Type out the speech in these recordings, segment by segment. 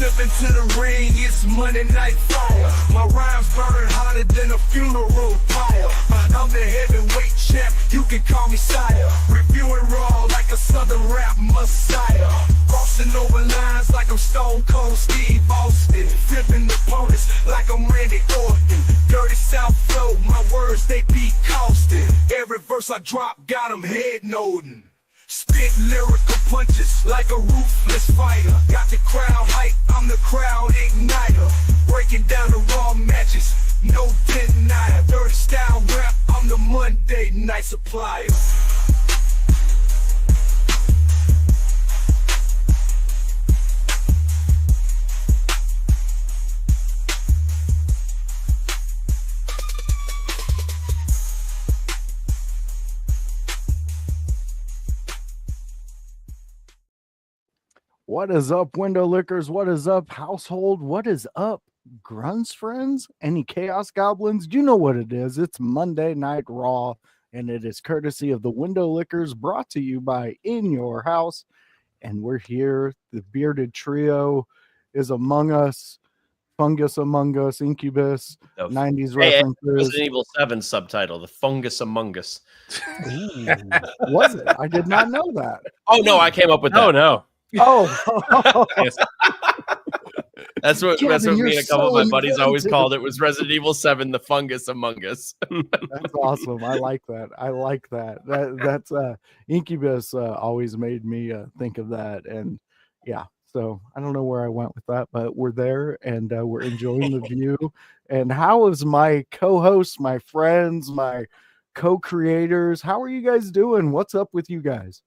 step into the ring, it's Monday Night Fire. My rhymes burn hotter than a funeral pyre. I'm the heavyweight champ, you can call me sire. Reviewing raw like a southern rap messiah. Crossing over lines like I'm Stone Cold Steve Austin. Flipping opponents like I'm Randy Orton. Dirty South flow, my words they be caustic. Every verse I drop got them head nodding. Spit lyrical punches like a ruthless fighter. Got the crowd hype, I'm the crowd igniter. Breaking down the raw matches, no denier. Dirty style rap, I'm the Monday Night Supplier. What is up, window lickers? What is up, household? What is up, grunts friends? Any chaos goblins? You know what it is. It's Monday Night Raw, and it is courtesy of the window lickers, brought to you by In Your House. And we're here. The bearded trio is among us. Fungus among us, Incubus, 90s references. Resident Evil 7 subtitle, the Fungus Among Us. Was it? I did not know that. Oh, no, I came up with that. Oh, no. Oh, That's what Kevin, me and a couple so of my buddies always inventive. called it, was Resident Evil 7, the Fungus Among Us. That's awesome. I like that. That's Incubus always made me think of that. And yeah, so I don't know where I went with that, but we're there and we're enjoying the view. And how is my co-hosts, my friends, my co-creators? How are you guys doing? What's up with you guys?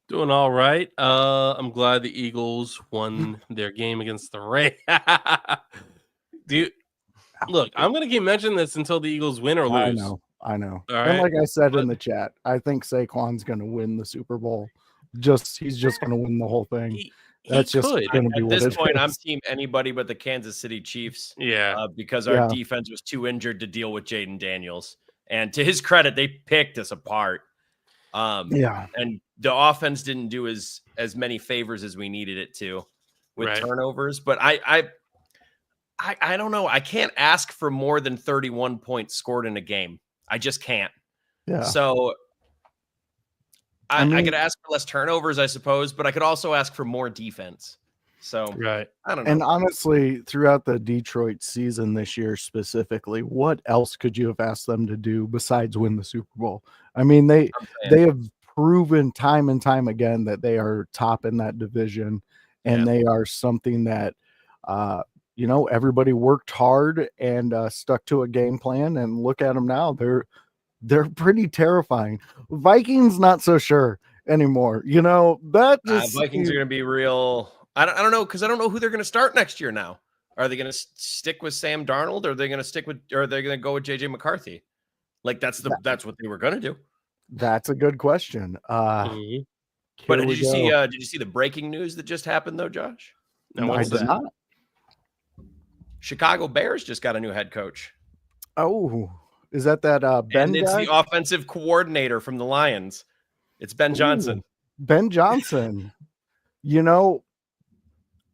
Doing all right. I'm glad the Eagles won their game against the Rams. Dude, look, I'm going to keep mentioning this until the Eagles win or lose. I know. All And right. like I said in the chat, I think Saquon's going to win the Super Bowl. He's just going to win the whole thing. That's just going to be At what this it point, I'm is. team anybody but the Kansas City Chiefs. Yeah. Because our Yeah. defense was too injured to deal with Jaden Daniels. And to his credit, they picked us apart. Yeah. And the offense didn't do as many favors as we needed it to with Right. turnovers. But I don't know. I can't ask for more than 31 points scored in a game. I just can't. Yeah. So I mean- could ask for less turnovers, I suppose, but I could also ask for more defense. So Right. I don't know. And honestly, throughout the Detroit season this year specifically, what else could you have asked them to do besides win the Super Bowl? I mean, they have proven time and time again that they are top in that division, and they are something that everybody worked hard and stuck to a game plan, and look at them now. They're pretty terrifying. Vikings, not so sure anymore. That just Vikings are going to be real. I don't know, because I don't know who they're going to start next year now. Are they going to stick with Sam Darnold, or are they going to go with JJ McCarthy? Like that's what they were going to do. That's a good question. But Here did we you go. see? Did you see the breaking news that just happened though, Josh? No, I did not. Chicago Bears just got a new head coach, Oh, is that Ben and it's guy? the offensive coordinator from the Lions. It's Ben Johnson. Ben Johnson.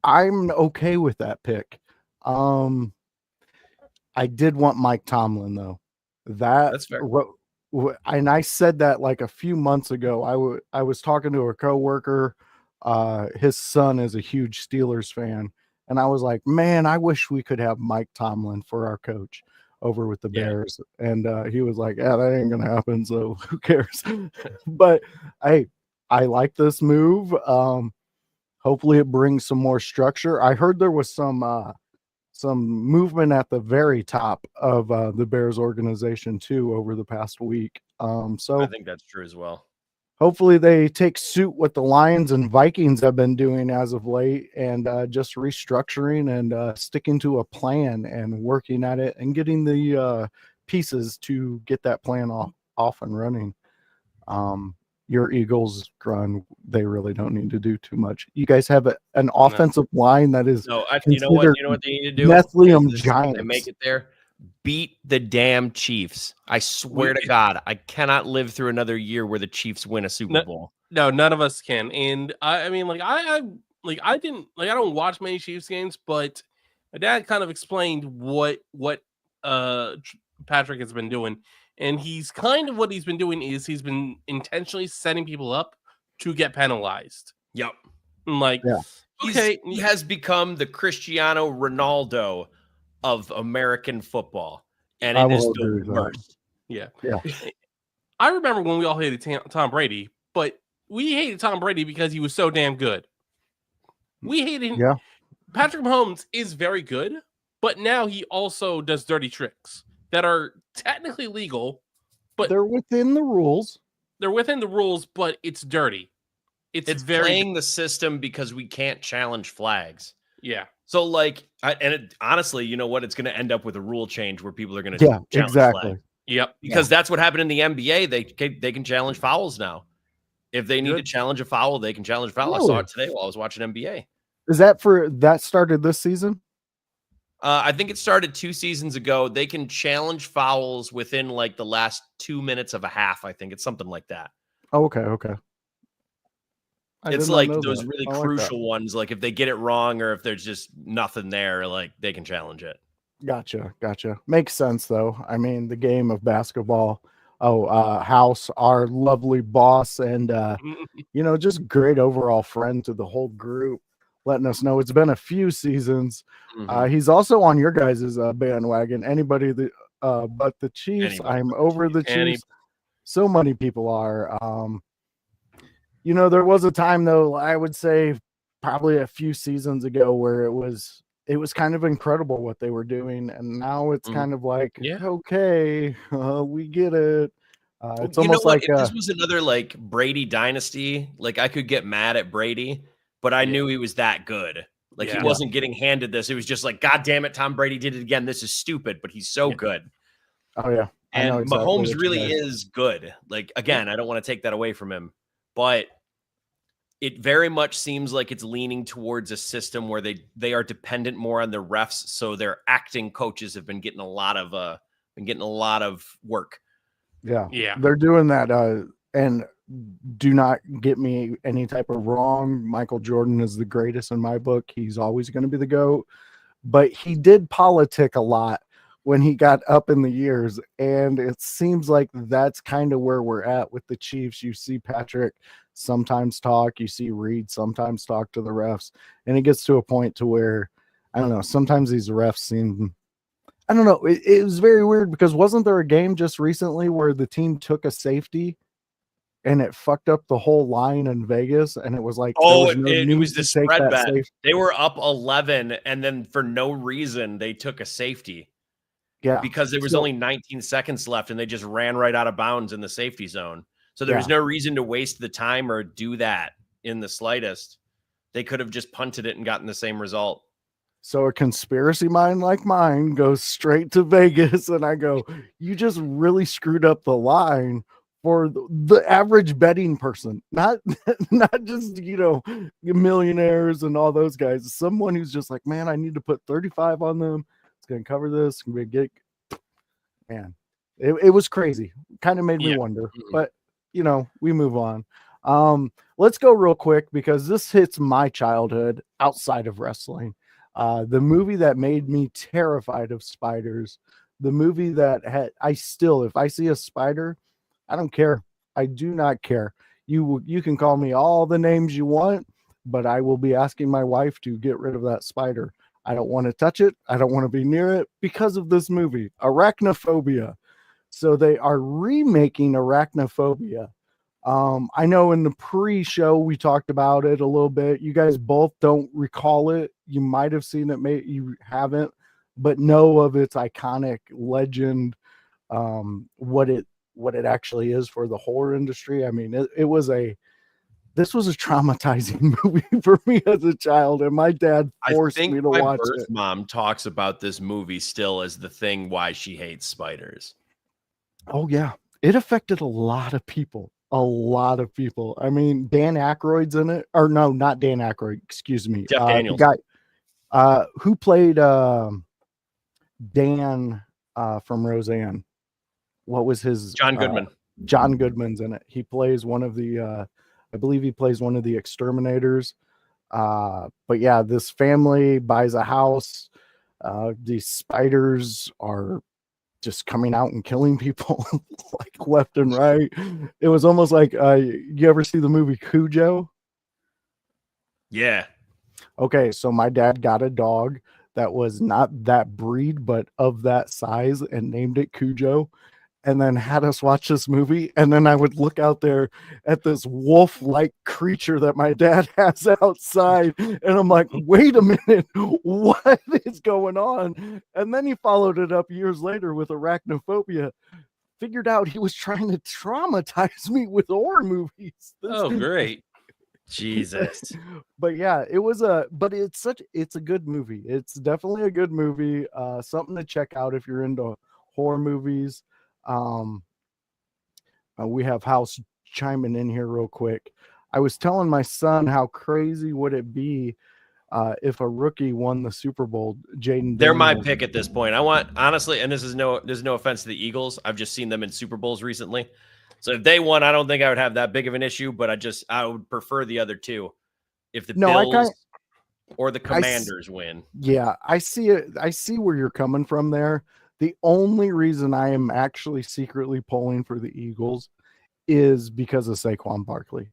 I'm okay with that pick. I did want Mike Tomlin though. That's fair. And I said that like a few months ago. I was talking to a coworker. His son is a huge Steelers fan, and I was like, man, I wish we could have Mike Tomlin for our coach over with the Bears. And he was like, yeah, that ain't gonna happen, so who cares? But I like this move. Hopefully it brings some more structure. I heard there was some movement at the very top of the Bears organization too over the past week. So I think that's true as well. hopefully they take suit what the Lions and Vikings have been doing as of late, and just restructuring and sticking to a plan and working at it and getting the pieces to get that plan off and running. Your Eagles, Grun, they really don't need to do too much. You guys have an offensive line that is you know what they need to do? Nephilim Is Giants. to make it there. Beat the damn Chiefs. I swear to God, I cannot live through another year where the Chiefs win a Super Bowl. No, none of us can. And I mean, like, like I don't watch many Chiefs games, but my dad kind of explained what Patrick has been doing, and what he's been doing is he's been intentionally setting people up to get penalized. Yep. I'm like, Yeah. okay, He has become the Cristiano Ronaldo of American football, and I it is will agree the with that. worst. yeah. Yeah. I remember when we all hated Tom Brady, but we hated Tom Brady because he was so damn good. We hated him. Yeah. Patrick Mahomes is very good, but now he also does dirty tricks that are technically legal, but They're within the rules. they're within the rules, but it's dirty. It's very playing the system because we can't challenge flags. yeah. So, like, honestly, you know what? It's going to end up with a rule change where people are going to challenge exactly. flags. Yep. Because that's what happened in the NBA. They can challenge fouls now. If they need to challenge a foul, they can challenge a foul. Really? I saw it today while I was watching NBA. Is that started this season? I think it started 2 seasons ago. They can challenge fouls within like the last 2 minutes of a half. I think it's something like that. Oh, okay. It's like those really crucial ones. Like if they get it wrong or if there's just nothing there, like they can challenge it. Gotcha. Makes sense though. I mean, the game of basketball. House, our lovely boss, and just great overall friend to the whole group, letting us know it's been a few seasons. He's also on your guys' bandwagon. Anybody that but the Chiefs, I'm over the Chiefs. So many people are. There was a time though, I would say probably a few seasons ago where it was kind of incredible what they were doing, and now it's kind of like, okay, we get it. It's almost like if this was another like Brady dynasty, like I could get mad at Brady, but I knew he was that good. Like he wasn't getting handed this. It was just like, God damn it, Tom Brady did it again. This is stupid, but he's so good. Oh yeah, and Mahomes really is good. Like again, I don't want to take that away from him, but it very much seems like it's leaning towards a system where they are dependent more on the refs. So their acting coaches have been getting a lot of work. Yeah. They're doing that. And do not get me any type of wrong. Michael Jordan is the greatest in my book. He's always going to be the GOAT, but he did politic a lot when he got up in the years. And it seems like that's kind of where we're at with the Chiefs. You see Patrick sometimes talk, you see Reed sometimes talk to the refs, and it gets to a point to where, I don't know, sometimes these refs seem, I don't know, it was very weird because wasn't there a game just recently where the team took a safety and it fucked up the whole line in Vegas, and it was like, it was the spread bet. They were up 11, and then for no reason they took a safety. Yeah, because there was only 19 seconds left, and they just ran right out of bounds in the safety zone. So there was no reason to waste the time or do that in the slightest. They could have just punted it and gotten the same result. So a conspiracy mind like mine goes straight to Vegas, and I go, you just really screwed up the line for the average betting person, not just, millionaires and all those guys. Someone who's just like, man, I need to put 35 on them. It's going to cover this. Man, it was crazy. Kind of made me wonder, but we move on. Let's go real quick because this hits my childhood outside of wrestling. The movie that made me terrified of spiders, the movie that if I see a spider, I don't care. I do not care. You can call me all the names you want, but I will be asking my wife to get rid of that spider. I don't want to touch it. I don't want to be near it because of this movie, Arachnophobia. So they are remaking Arachnophobia. I know in the pre-show we talked about it a little bit. You guys both don't recall it. You might have seen it, maybe you haven't, but know of its iconic legend, what it actually is for the horror industry. I mean, this was a traumatizing movie for me as a child, and my dad forced me to watch it. My mom talks about this movie still as the thing why she hates spiders. Oh yeah, it affected a lot of people. I mean, Dan Aykroyd's in it, or no, not Dan Aykroyd. Excuse me, Jeff Daniels. The guy who played Dan from Roseanne. What was his? John Goodman. John Goodman's in it. He plays one of the, I believe he plays one of the exterminators. But yeah, this family buys a house. These spiders are just coming out and killing people like left and right. It was almost like you ever see the movie Cujo? Yeah. Okay, so my dad got a dog that was not that breed, but of that size, and named it Cujo, and then had us watch this movie. And then I would look out there at this wolf-like creature that my dad has outside, and I'm like, wait a minute, what is going on? And then he followed it up years later with Arachnophobia. Figured out he was trying to traumatize me with horror movies. Oh, great. Jesus. But yeah, but it's a good movie. It's definitely a good movie. Something to check out if you're into horror movies. We have House chiming in here real quick. I was telling my son how crazy would it be if a rookie won the Super Bowl. Jaden, They're my pick at this point. I want, honestly, and there's no offense to the Eagles. I've just seen them in Super Bowls recently. So if they won, I don't think I would have that big of an issue, but I would prefer the other two. If the Bills or the Commanders win. Yeah, I see it. I see where you're coming from there. The only reason I am actually secretly pulling for the Eagles is because of Saquon Barkley.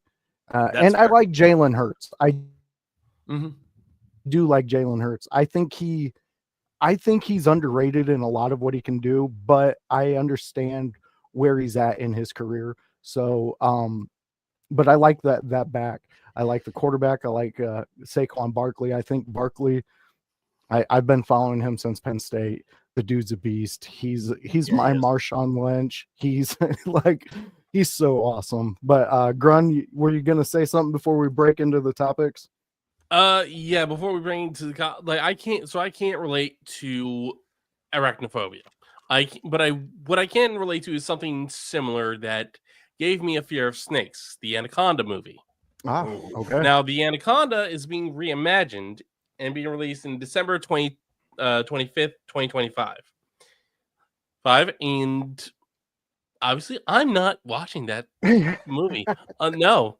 And fair. I like Jalen Hurts. I do like Jalen Hurts. I think he's underrated in a lot of what he can do, but I understand where he's at in his career. So, but I like that back. I like the quarterback. I like Saquon Barkley. I think Barkley, I've been following him since Penn State. The dude's a beast. He's my Marshawn Lynch. He's he's so awesome. But Grun, were you gonna say something before we break into the topics? Yeah, before we bring into the I can't relate to arachnophobia. What I can relate to is something similar that gave me a fear of snakes, the Anaconda movie. Ah, okay. Now the Anaconda is being reimagined and being released in December 25th, 2025. And obviously I'm not watching that movie. No.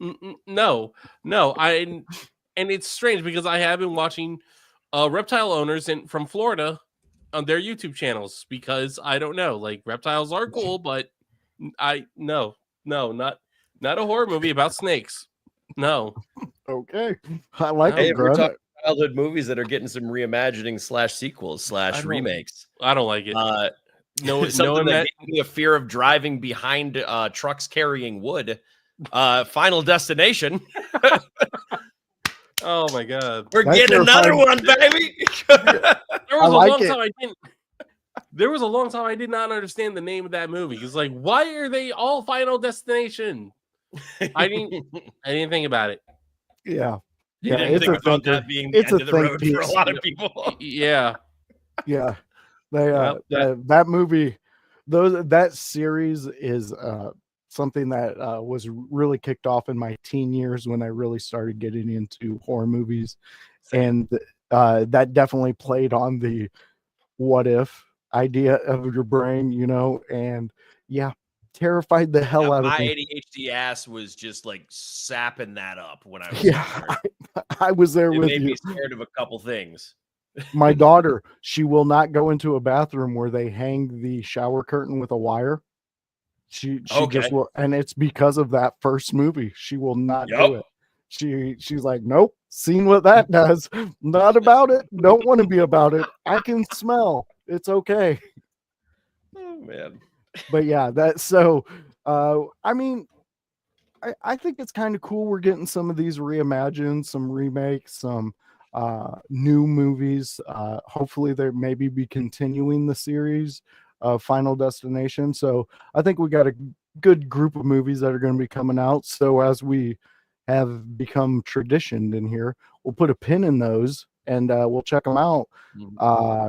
And it's strange because I have been watching reptile owners from Florida on their YouTube channels because I don't know, like reptiles are cool, but not a horror movie about snakes. No. Okay. I like it. We're talking childhood movies that are getting some reimagining / sequels / remakes. I don't like it. Something that gave me a fear of driving behind trucks carrying wood. Final Destination. Oh my God. We're getting another one, baby. There was a long time I did not understand the name of that movie. It's like, why are they all Final Destination? I didn't think about it. Yeah. You didn't think about that being the end of the road for a lot of people. Yeah. Yeah. That movie, that series is something that was really kicked off in my teen years when I really started getting into horror movies. And that definitely played on the what if idea of your brain, and yeah, terrified the hell out of me. My ADHD ass was just like sapping that up when I was I was there with you. It made me scared of a couple things. My daughter, she will not go into a bathroom where they hang the shower curtain with a wire. She just will, and it's because of that first movie. She will not do it. She's like, nope, seen what that does. Not about it. Don't want to be about it. I can smell. It's okay. Oh man. But yeah, I mean, I think it's kind of cool. We're getting some of these reimagined, some remakes, some new movies. Hopefully they maybe be continuing the series of Final Destination. So I think we got a good group of movies that are going to be coming out. So as we have become traditioned in here, we'll put a pin in those and we'll check them out.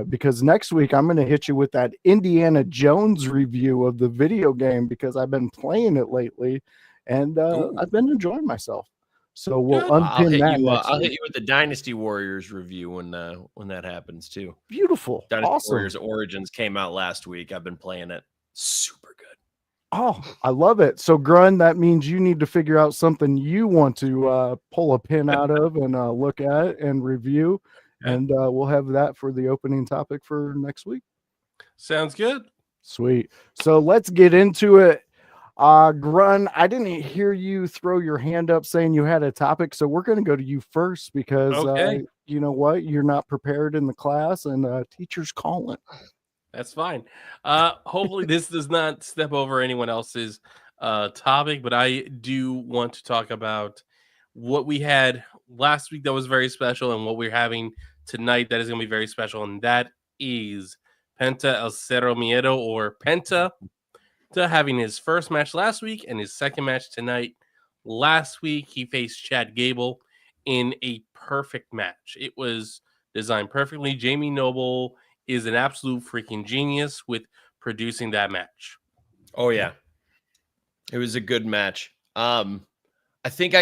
Because next week I'm going to hit you with that Indiana Jones review of the video game because I've been playing it lately and I've been enjoying myself. So we'll unpin that. I'll hit you with the Dynasty Warriors review when that happens too. Beautiful. Dynasty awesome. Warriors Origins came out last week. I've been playing it. Super good. Oh, I love it. So, Grun, that means you need to figure out something you want to pull a pin out of and look at and review. Okay. And we'll have that for the opening topic for next week. Sounds good. Sweet. So, let's get into it. Grun, I didn't hear you throw your hand up saying you had a topic. So, we're going to go to you first because Okay. you know what? You're not prepared in the class and teacher's calling. That's fine. Hopefully this does not step over anyone else's topic, but I do want to talk about what we had last week that was very special and what we're having tonight that is going to be very special, and that is Penta El Cero Miedo, or Penta, having his first match last week and his second match tonight. Last week he faced Chad Gable in a perfect match. It was designed perfectly. Jamie Noble is an absolute freaking genius with producing that match. Oh yeah, it was a good match. I think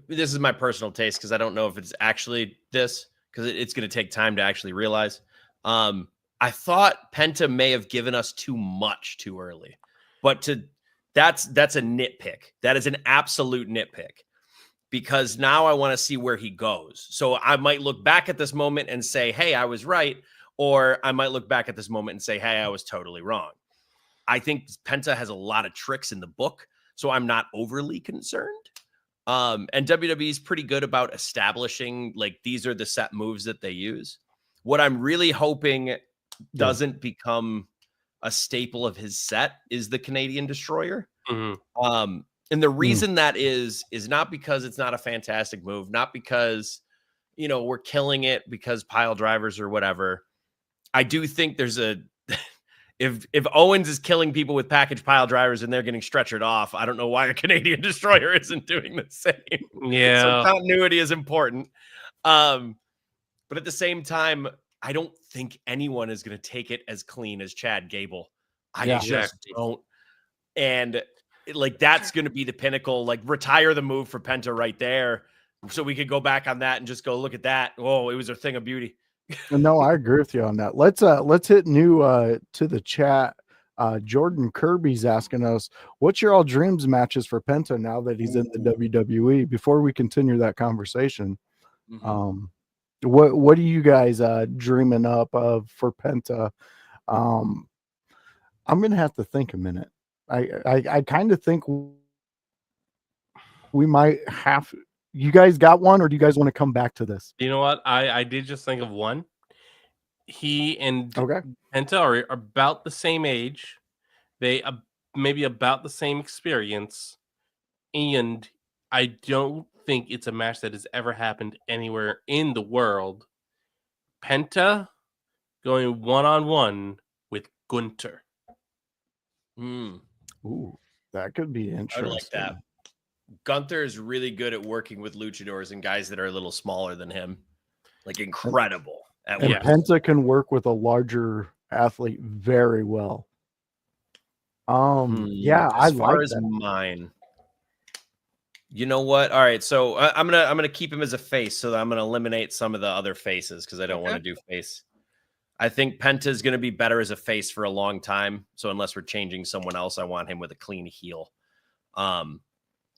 this is my personal taste because I don't know if it's actually this because it's going to take time to actually realize. I thought Penta may have given us too much too early, but that's a nitpick. That is an absolute nitpick. Because now I want to see where he goes. So I might look back at this moment and say, hey, I was right. Or I might look back at this moment and say, hey, I was totally wrong. I think Penta has a lot of tricks in the book, so I'm not overly concerned. And WWE is pretty good about establishing, like, these are the set moves that they use. What I'm really hoping doesn't become a staple of his set is the Canadian Destroyer. Mm-hmm. And the reason that is not because it's not a fantastic move, not because, we're killing it because pile drivers or whatever. I do think there's if Owens is killing people with package pile drivers and they're getting stretchered off, I don't know why a Canadian Destroyer isn't doing the same. Yeah. So continuity is important. But at the same time, I don't think anyone is going to take it as clean as Chad Gable. I just don't. And like, that's going to be the pinnacle. Like, retire the move for Penta right there, so we could go back on that and just go look at that. Oh, it was a thing of beauty. No, I agree with you on that. Let's hit new to the chat. Jordan Kirby's asking us, what's your all dreams matches for Penta now that he's in the WWE? Before we continue that conversation, what are you guys dreaming up of for Penta? I'm gonna have to think a minute. I kind of think we might have. You guys got one, or do you guys want to come back to this? You know what? I did just think of one. He and Penta are about the same age. They maybe about the same experience. And I don't think it's a match that has ever happened anywhere in the world. Penta going one-on-one with Gunther. Ooh, that could be interesting. I like that. Gunther is really good at working with luchadors and guys that are a little smaller than him. Like, incredible. And Penta can work with a larger athlete very well. Yeah, I like that. Mine. You know what? All right, so I'm gonna keep him as a face, so that I'm gonna eliminate some of the other faces because I don't want to do face. I think Penta is gonna be better as a face for a long time. So unless we're changing someone else, I want him with a clean heel.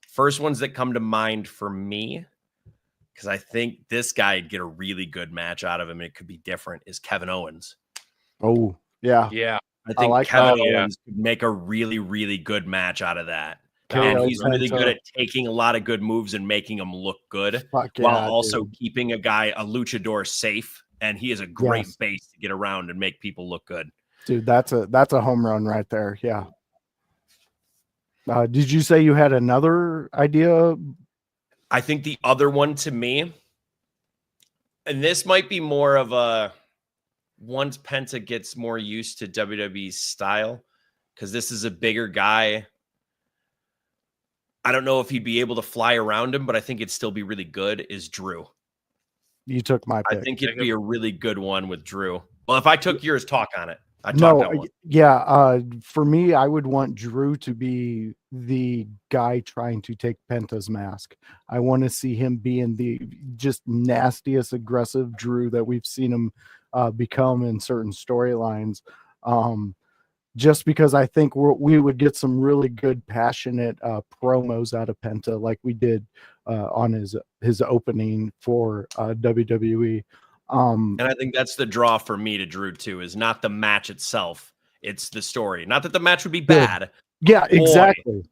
First ones that come to mind for me, because I think this guy would get a really good match out of him, and it could be different, is Kevin Owens. Oh, yeah. Yeah. I think Kevin Owens could make a really, really good match out of that. And he's really good at taking a lot of good moves and making them look good while also keeping a luchador safe. And he is a great base to get around and make people look good. Dude, that's a home run right there. Yeah. Did you say you had another idea? I think the other one to me, and this might be more of a once Penta gets more used to WWE's style, because this is a bigger guy. I don't know if he'd be able to fly around him, but I think it'd still be really good, is Drew. You took my pick. I think it'd be a really good one with Drew. Well, if I took yours, talk on it. For me, I would want Drew to be the guy trying to take Penta's mask. I want to see him being the just nastiest, aggressive Drew that we've seen him become in certain storylines. just because I think we would get some really good, passionate promos out of Penta, like we did on his opening for WWE. And I think that's the draw for me to Drew too, is not the match itself, it's the story. Not that the match would be bad. Yeah, exactly.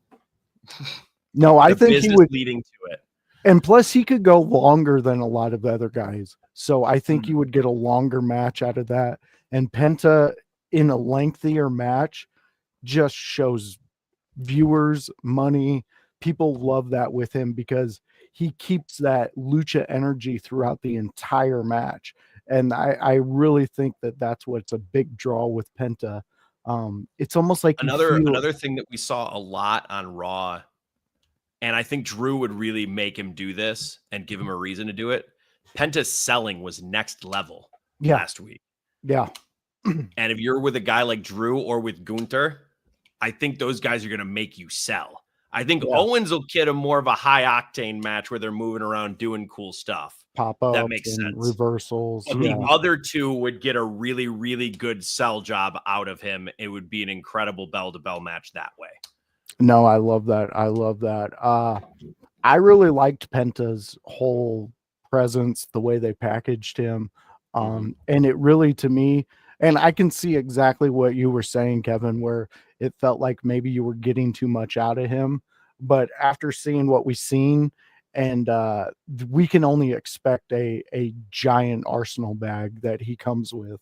No, I think he would leading to it. And plus, he could go longer than a lot of the other guys. So I think you would get a longer match out of that. And Penta in a lengthier match just shows viewers money. People love that with him because he keeps that lucha energy throughout the entire match. And I really think that that's what's a big draw with Penta. It's almost like another thing that we saw a lot on Raw, and I think Drew would really make him do this and give him a reason to do it. Penta's selling was next level last week. Yeah. And if you're with a guy like Drew or with Gunther, I think those guys are going to make you sell. I think Owens will get a more of a high octane match where they're moving around doing cool stuff. Pop-ups, that makes sense. Reversals. But the other two would get a really, really good sell job out of him. It would be an incredible bell-to-bell match that way. No, I love that. I love that. I really liked Penta's whole presence, the way they packaged him. And it really, to me, and I can see exactly what you were saying, Kevin, where it felt like maybe you were getting too much out of him. But after seeing what we've seen, and we can only expect a giant arsenal bag that he comes with,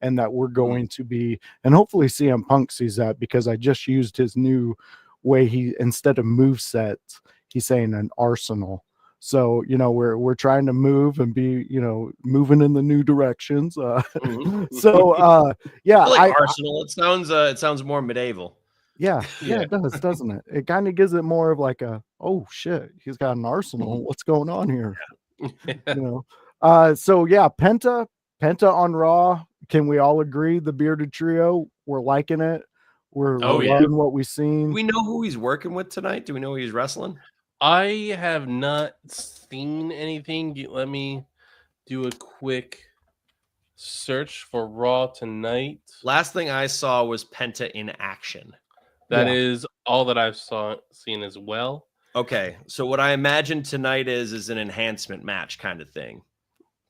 and that we're going to be, and hopefully CM Punk sees that, because I just used his new way. He, instead of move sets, he's saying an arsenal. So, you know, we're trying to move and be, you know, moving in the new directions. So yeah, like Arsenal. It sounds more medieval. Yeah, it does, doesn't it? It kind of gives it more of like a, oh shit, he's got an arsenal. What's going on here? You know. So yeah, Penta on Raw. Can we all agree the bearded trio? We're liking it. We're loving what we've seen. Do we know who he's working with tonight? Do we know who he's wrestling? I have not seen anything. Let me do a quick search for Raw tonight. Last thing I saw was Penta in action. That is all that I've seen as well. Okay, so what I imagine tonight is an enhancement match kind of thing.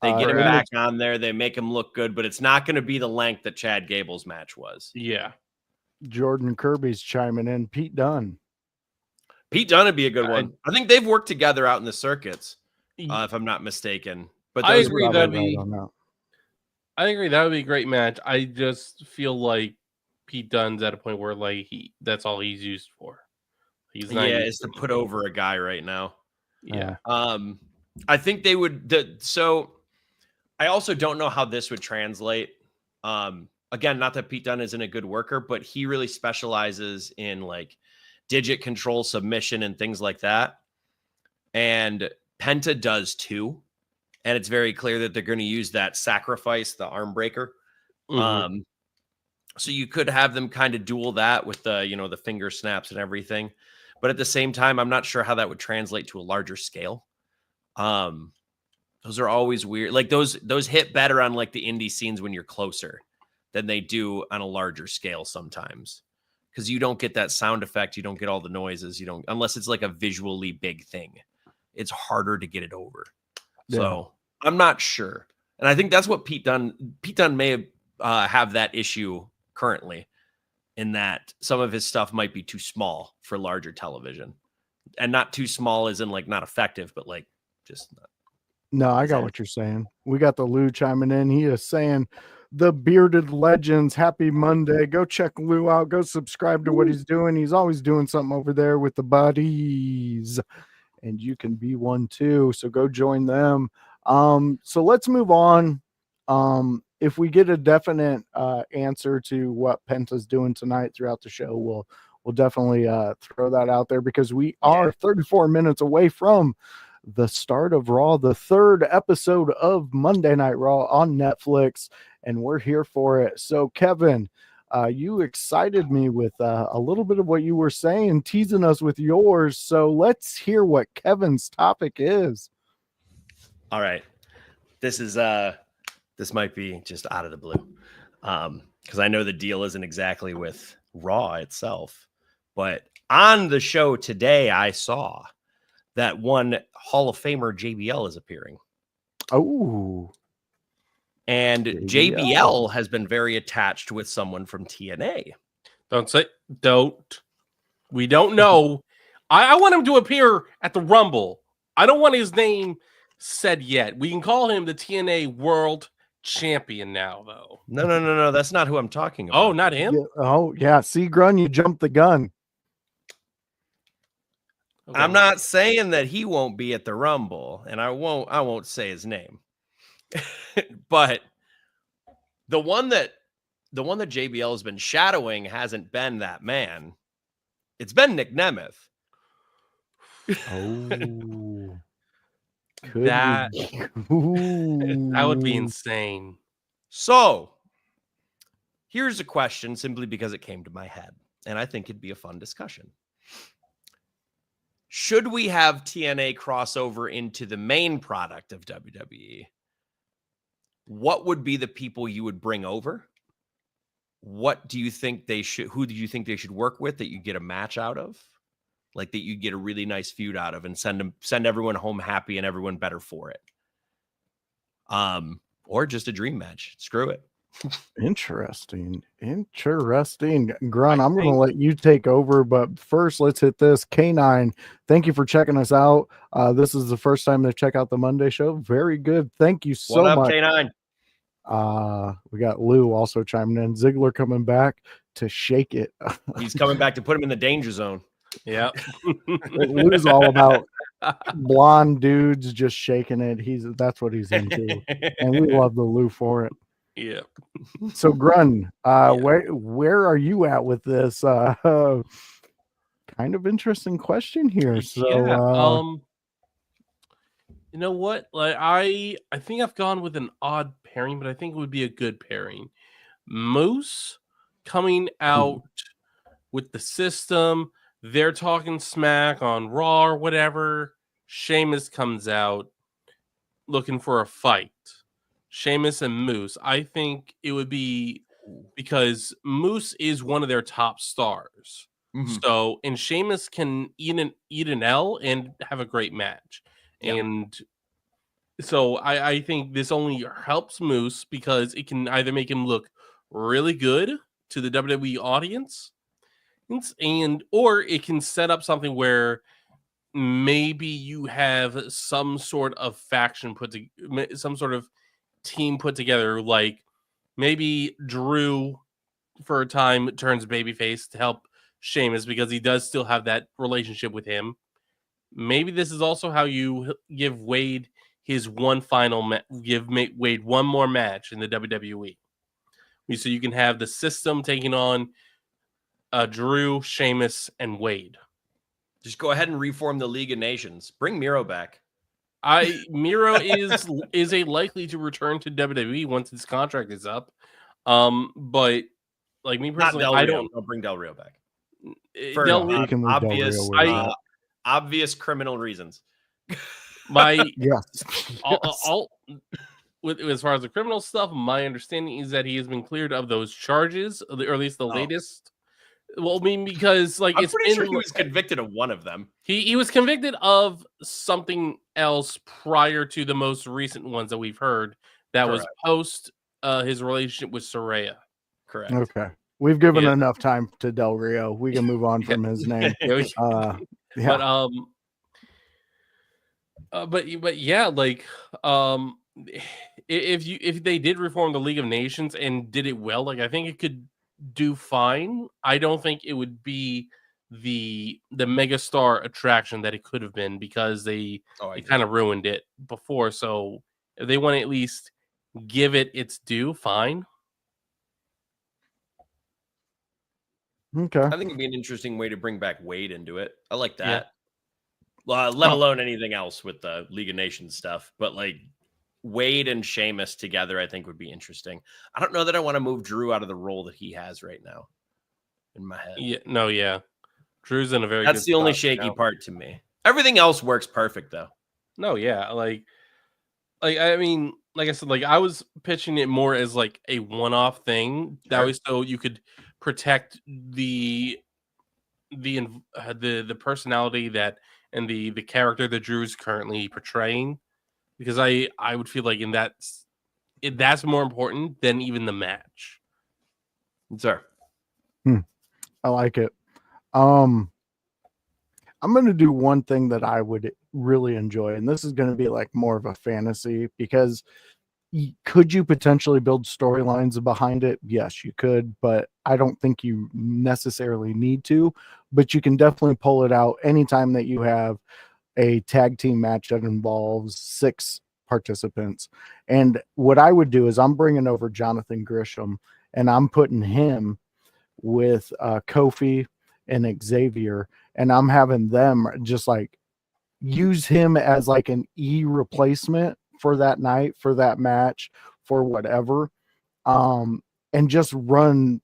They get him back on there. They make him look good, but it's not going to be the length that Chad Gable's match was. Yeah. Jordan Kirby's chiming in. Pete Dunne. Pete Dunne would be a good one. I think they've worked together out in the circuits, if I'm not mistaken. But I agree that would be a great match. I just feel like Pete Dunne's at a point where like that's all he's used for. He's not is to put over a guy right now. Yeah. I think they would. So I also don't know how this would translate. Again, not that Pete Dunne isn't a good worker, but he really specializes in like digit control, submission, and things like that. And Penta does too. And it's very clear that they're going to use that sacrifice, the arm breaker. So you could have them kind of duel that with the, you know, the finger snaps and everything. But at the same time, I'm not sure how that would translate to a larger scale. Those are always weird. Like those hit better on like the indie scenes when you're closer than they do on a larger scale sometimes. Because you don't get that sound effect. You don't get all the noises. You don't, unless it's like a visually big thing. It's harder to get it over. Yeah. So I'm not sure. And I think that's what Pete Dunne may have that issue currently, in that some of his stuff might be too small for larger television. And not too small as in like not effective, but like just not. No, I got what you're saying. We got the Lou chiming in. He is saying, the Bearded Legends, happy Monday. Go check Lou out. Go subscribe to what he's doing. He's always doing something over there with the buddies. And you can be one too. So go join them. So let's move on. If we get a definite answer to what Penta's doing tonight throughout the show, we'll definitely throw that out there, because we are 34 minutes away from the start of Raw, the third episode of Monday Night Raw on Netflix, and we're here for it. So Kevin, you excited me with a little bit of what you were saying, teasing us with yours. So let's hear what Kevin's topic is. All right. This is this might be just out of the blue. because I know the deal isn't exactly with Raw itself. But on the show today, I saw that one Hall of Famer JBL is appearing. Oh, And JBL. JBL has been very attached with someone from TNA. Don't. We don't know. I want him to appear at the Rumble. I don't want his name said yet. We can call him the TNA World Champion now, though. No. That's not who I'm talking about. Oh, not him? yeah. Oh, yeah. See, Grun, you jumped the gun. Okay. I'm not saying that he won't be at the Rumble, and I won't say his name. But the one that JBL has been shadowing hasn't been that man. It's been Nick Nemeth. Oh, That- Ooh. That would be insane. So here's a question simply because it came to my head, and I think it'd be a fun discussion. Should we have TNA crossover into the main product of WWE? What would be the people you would bring over? What do you think they should, who do you think they should work with that you get a match out of? Like that you get a really nice feud out of and send everyone home happy and everyone better for it. Or just a dream match. Screw it. Interesting. Grun, I'm going to let you take over, but first let's hit this. K9, thank you for checking us out. This is the first time to check out the Monday show. Very good. Thank you so What up, much. K9? We got Lou also chiming in. Ziggler coming back to shake it. He's coming back to put him in the danger zone. Yeah. Lou's all about blonde dudes just shaking it. That's what he's into. And we love the Lou for it. Yeah. So Grun, where are you at with this? Kind of interesting question here. So you know what? Like I think I've gone with an odd pairing, but I think it would be a good pairing. Moose coming out with the system, they're talking smack on Raw or whatever. Sheamus comes out looking for a fight. Sheamus and Moose. I think it would be because Moose is one of their top stars. Mhm. So, and Sheamus can eat an L and have a great match. Yeah. And so I think this only helps Moose because it can either make him look really good to the WWE audience, or it can set up something where maybe you have some sort of faction some sort of team put together, like maybe Drew for a time turns babyface to help Sheamus because he does still have that relationship with him. Maybe this is also how you give Wade his one final give Wade one more match in the WWE. So you can have the system taking on Drew, Sheamus, and Wade. Just go ahead and reform the League of Nations. Bring Miro back. Miro is a likely to return to WWE once his contract is up. But like me personally, I don't bring Del Rio back. For obvious criminal reasons. Yes. As far as the criminal stuff, my understanding is that he has been cleared of those charges, or at least the latest. Well, I mean, because like I'm pretty sure he was convicted of one of them. He was convicted of something else prior to the most recent ones that we've heard. That was post his relationship with Saraya. Correct. Okay. We've given enough time to Del Rio. We can move on from his name. But yeah, like if they did reform the League of Nations and did it well, like I think it could do fine. I don't think it would be the megastar attraction that it could have been because they kind of ruined it before. So if they want to at least give it its due, fine. Okay. I think it'd be an interesting way to bring back Wade into it. I like that. Yeah. Let alone anything else with the League of Nations stuff, but like Wade and Sheamus together, I think would be interesting. I don't know that I want to move Drew out of the role that he has right now in my head. Yeah. Drew's in a very That's the only shaky part to me. Everything else works perfect though. No, yeah. Like I mean, like I said, like I was pitching it more as like a one-off thing. That Sure. way, so you could protect the personality that and the character that Drew is currently portraying, because I would feel like that's more important than even the match. Sir. I like it. I'm going to do one thing that I would really enjoy, and this is going to be like more of a fantasy, because could you potentially build storylines behind it? Yes, you could, but I don't think you necessarily need to. But you can definitely pull it out anytime that you have a tag team match that involves 6 participants. And what I would do is I'm bringing over Jonathan Grisham, and I'm putting him with Kofi and Xavier, and I'm having them just like use him as like an replacement for that night, for that match, for whatever, and just run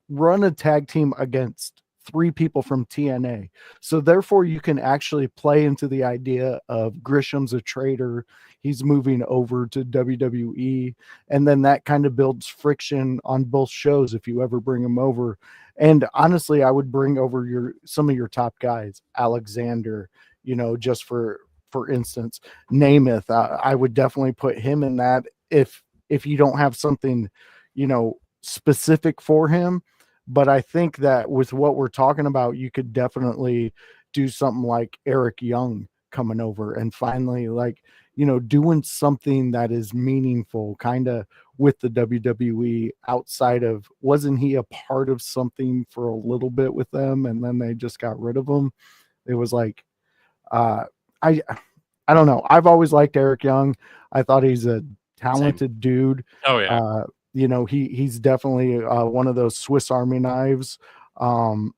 a tag team against 3 people from TNA. So therefore you can actually play into the idea of Grisham's a traitor, he's moving over to WWE, and then that kind of builds friction on both shows if you ever bring him over. And honestly, I would bring over some of your top guys, Alexander, just for instance, Namath. I would definitely put him in that if you don't have something, specific for him. But I think that with what we're talking about, you could definitely do something like Eric Young coming over and finally doing something that is meaningful kind of with the WWE outside of, wasn't he a part of something for a little bit with them and then they just got rid of him? It was like, I don't know. I've always liked Eric Young. I thought he's a talented dude. Oh yeah. He's definitely one of those Swiss Army knives. I'm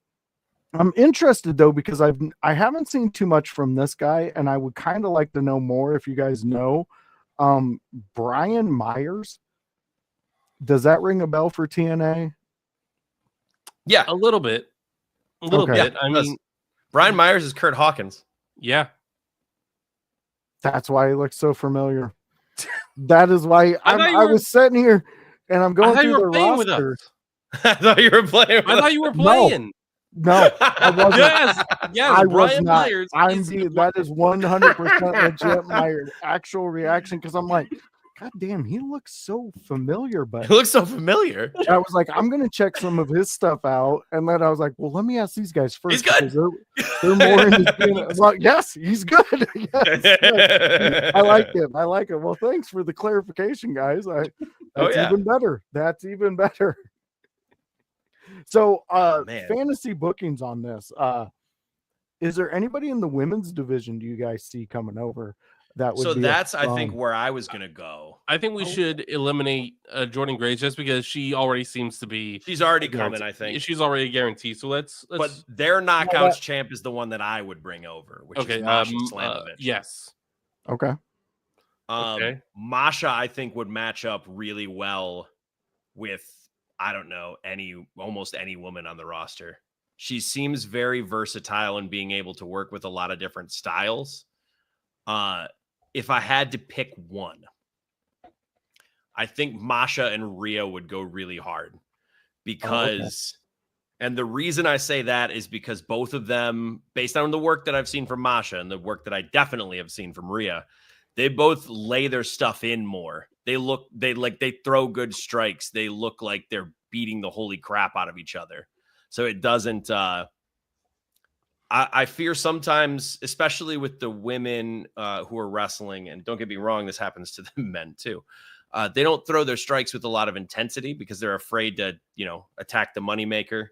interested though, because I haven't seen too much from this guy, and I would kind of like to know more if you guys know. Brian Myers. Does that ring a bell for TNA? Yeah. A little bit. Okay. bit. Yeah, I mean, Brian Myers is Kurt Hawkins. yeah. That's why he looks so familiar. That is why I was sitting here and I'm going through the playing with roster. us. I thought you were playing. With I thought you were playing. No, I wasn't. Yes, I was Brian not. Myers. That is 100% legit my actual reaction, because I'm like, God damn, he looks so familiar. But He looks so familiar. I was like, I'm gonna check some of his stuff out, and then I was like, well, let me ask these guys first. He's good. They're more into well, yes, he's good. Yes. I like him. Well, thanks for the clarification, guys. That's even better. That's even better. So fantasy bookings on this. Is there anybody in the women's division do you guys see coming over? That would be that's I think where I was gonna go. I think we should eliminate Jordan Grace just because she already seems to be. She's already coming. I think she's already a guarantee. So let's. But their knockouts champ is the one that I would bring over. Which is Masha Slamovich. Yes. Okay. Okay. Masha, I think, would match up really well with, I don't know, almost any woman on the roster. She seems very versatile in being able to work with a lot of different styles. If I had to pick one, I think Masha and Rhea would go really hard because, and the reason I say that is because both of them, based on the work that I've seen from Masha and the work that I definitely have seen from Rhea, they both lay their stuff in more. They throw good strikes. They look like they're beating the holy crap out of each other. So it doesn't, I fear sometimes, especially with the women who are wrestling, and don't get me wrong, this happens to the men too. They don't throw their strikes with a lot of intensity because they're afraid to, attack the moneymaker.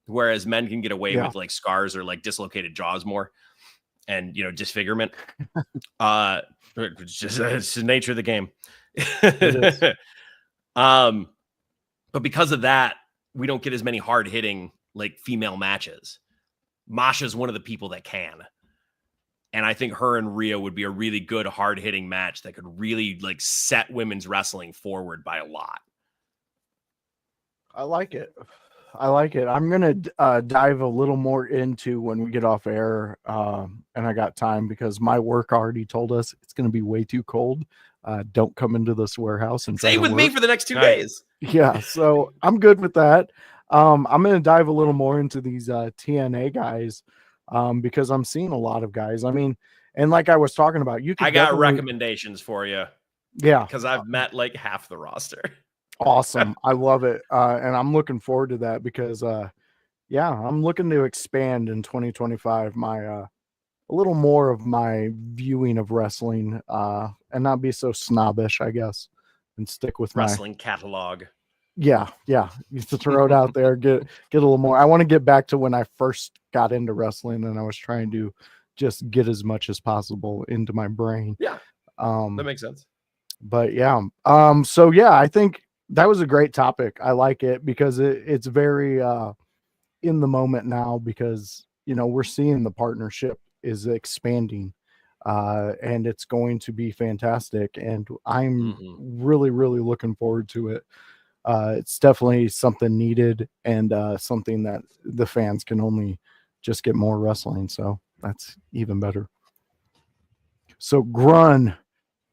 Whereas men can get away with like scars or like dislocated jaws more and, disfigurement. It's the nature of the game. But because of that, we don't get as many hard hitting like female matches. Masha's one of the people that can. And I think her and Rhea would be a really good hard-hitting match that could really like set women's wrestling forward by a lot. I like it. I'm going to dive a little more into when we get off air. And I got time because my work already told us it's going to be way too cold. don't come into this warehouse and try Stay to with me work. for the next 2 Right. days. Yeah, so I'm good with that. I'm going to dive a little more into these TNA guys because I'm seeing a lot of guys. I mean, and like I was talking about, you can I got definitely- recommendations for you Yeah, because I've met like half the roster. awesome. I love it. And I'm looking forward to that because, yeah, I'm looking to expand in 2025 my a little more of my viewing of wrestling and not be so snobbish, I guess, and stick with my Wrestling catalog. Yeah, used to throw it out there, get a little more. I want to get back to when I first got into wrestling and I was trying to just get as much as possible into my brain. Yeah, that makes sense. But yeah, so yeah, I think that was a great topic. I like it because it's very in the moment now because we're seeing the partnership is expanding and it's going to be fantastic, and I'm really looking forward to it. It's definitely something needed and something that the fans can only just get more wrestling. So that's even better. So Grun,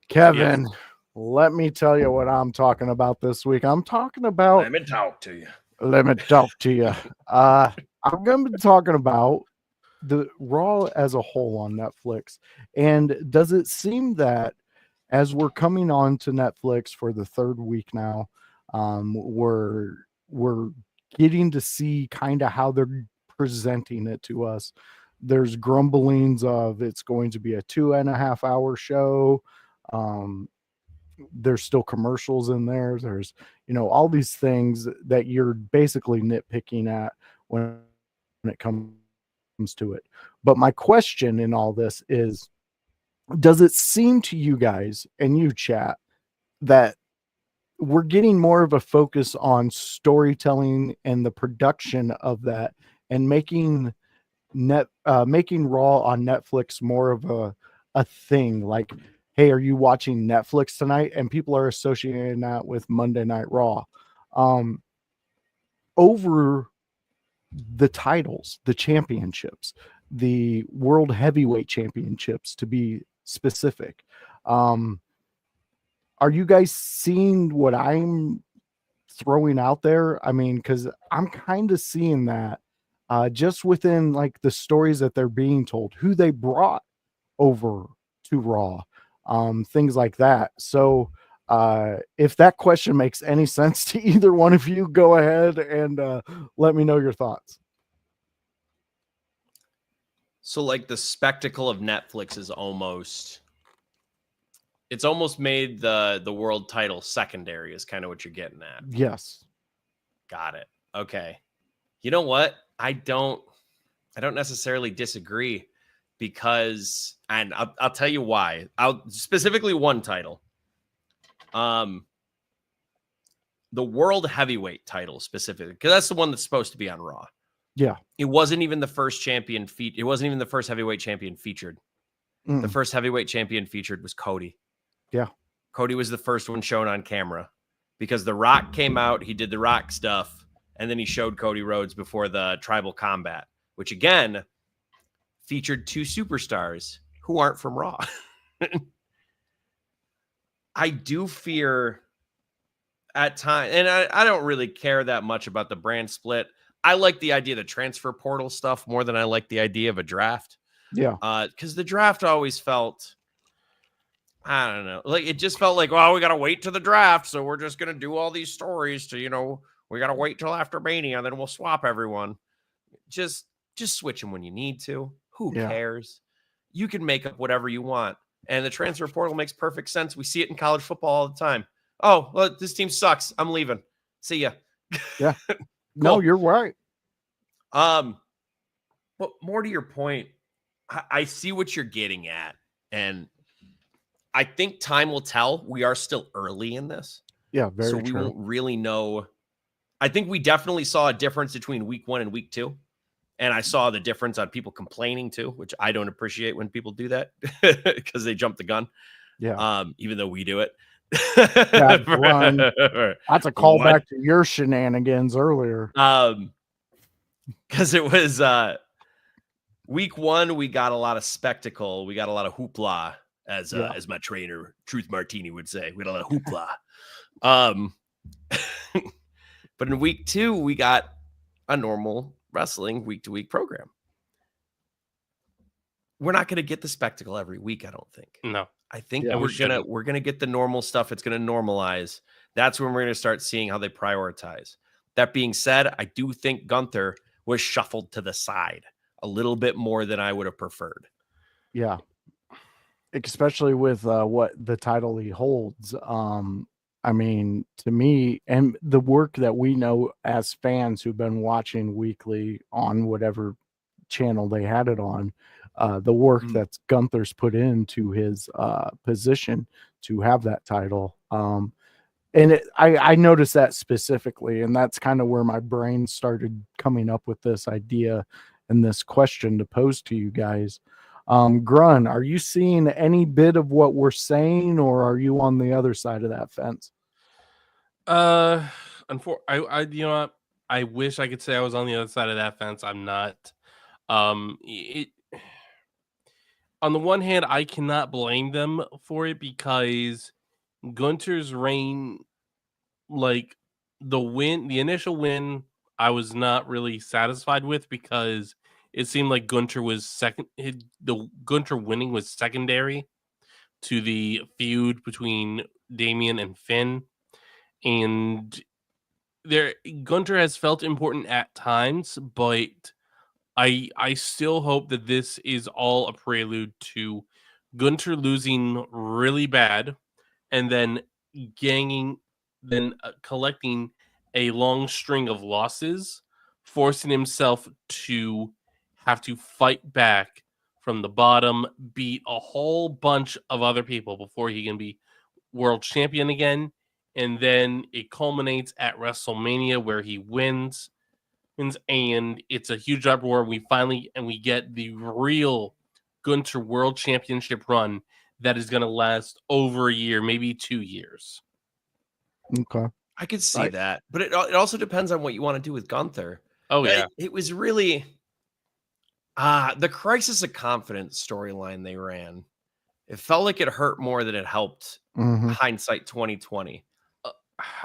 Kevin, let me tell you what I'm talking about this week. I'm talking about, Let me talk to you. let me talk to you. I'm going to be talking about the Raw as a whole on Netflix. And does it seem that as we're coming on to Netflix for the third week now, we're getting to see kind of how they're presenting it to us. There's grumblings of it's going to be a 2.5 hour show. There's still commercials in there. There's all these things that you're basically nitpicking at when it comes to it. But my question in all this is, does it seem to you guys and you chat that we're getting more of a focus on storytelling and the production of that, and making Raw on Netflix more of a thing? Like, hey, are you watching Netflix tonight? And people are associating that with Monday Night Raw over the titles, the championships, the World Heavyweight Championships, to be specific. Are you guys seeing what I'm throwing out there? I mean, because I'm kind of seeing that just within like the stories that they're being told, who they brought over to Raw, things like that. So if that question makes any sense to either one of you, go ahead and let me know your thoughts. So like the spectacle of Netflix is it's almost made the world title secondary, is kind of what you're getting at. Yes. Got it. Okay. You know what? I don't necessarily disagree, because, and I'll tell you why. I'll specifically one title. The World Heavyweight title specifically, because that's the one that's supposed to be on Raw. Yeah. It wasn't even the first champion it wasn't even the first heavyweight champion featured. The first heavyweight champion featured was Cody. Yeah. Cody was the first one shown on camera because The Rock came out, he did The Rock stuff, and then he showed Cody Rhodes before the Tribal Combat, which again featured two superstars who aren't from Raw. I do fear at times, and I don't really care that much about the brand split. I like the idea of the transfer portal stuff more than I like the idea of a draft. Yeah. Because the draft always felt, I don't know, like it just felt like, well, we got to wait to the draft, so we're just going to do all these stories to, we got to wait till after Mania, then we'll swap everyone. Just switch them when you need to. Who cares? You can make up whatever you want. And the transfer portal makes perfect sense. We see it in college football all the time. Oh, well, this team sucks. I'm leaving. See ya. Yeah. No, you're right. But more to your point, I see what you're getting at. And I think time will tell. We are still early in this. Yeah, very so we true. won't really know. I think we definitely saw a difference between week 1 and week 2. And I saw the difference on people complaining too, which I don't appreciate when people do that because they jump the gun. Yeah. Even though we do it. That's a callback to your shenanigans earlier. Because it was week 1, we got a lot of spectacle, we got a lot of hoopla, as Yeah. as my trainer Truth Martini would say, with a lot of hoopla. But in week 2, we got a normal wrestling week-to-week program. We're not going to get the spectacle every week, I don't think. No. I think Yeah, we're gonna get the normal stuff. It's going to normalize. That's when we're going to start seeing how they prioritize. That being said, I do think Gunther was shuffled to the side a little bit more than I would have preferred. Yeah. Especially with what the title he holds. I mean, to me, and the work that we know as fans who've been watching weekly on whatever channel they had it on, the work that Gunther's put into his position to have that title. And I noticed that specifically, and that's kind of where my brain started coming up with this idea and this question to pose to you guys. Grun, are you seeing any bit of what we're saying, or are you on the other side of that fence? I you know what? I wish I could say I was on the other side of that fence. I'm not. On the one hand, I cannot blame them for it because Gunter's reign, like the initial win, I was not really satisfied with because it seemed like Gunter was the Gunter winning was secondary to the feud between Damian and Finn. And Gunter has felt important at times, but I still hope that this is all a prelude to Gunter losing really bad and then collecting a long string of losses, forcing himself to have to fight back from the bottom, beat a whole bunch of other people before he can be world champion again. And then it culminates at WrestleMania where he wins, and it's a huge uproar. We get the real Gunter World Championship run that is going to last over a year, maybe 2 years. Okay. I could see that, but it also depends on what you want to do with Gunther. Oh yeah, it was really the Crisis of Confidence storyline they ran. It felt like it hurt more than it helped. Hindsight 2020.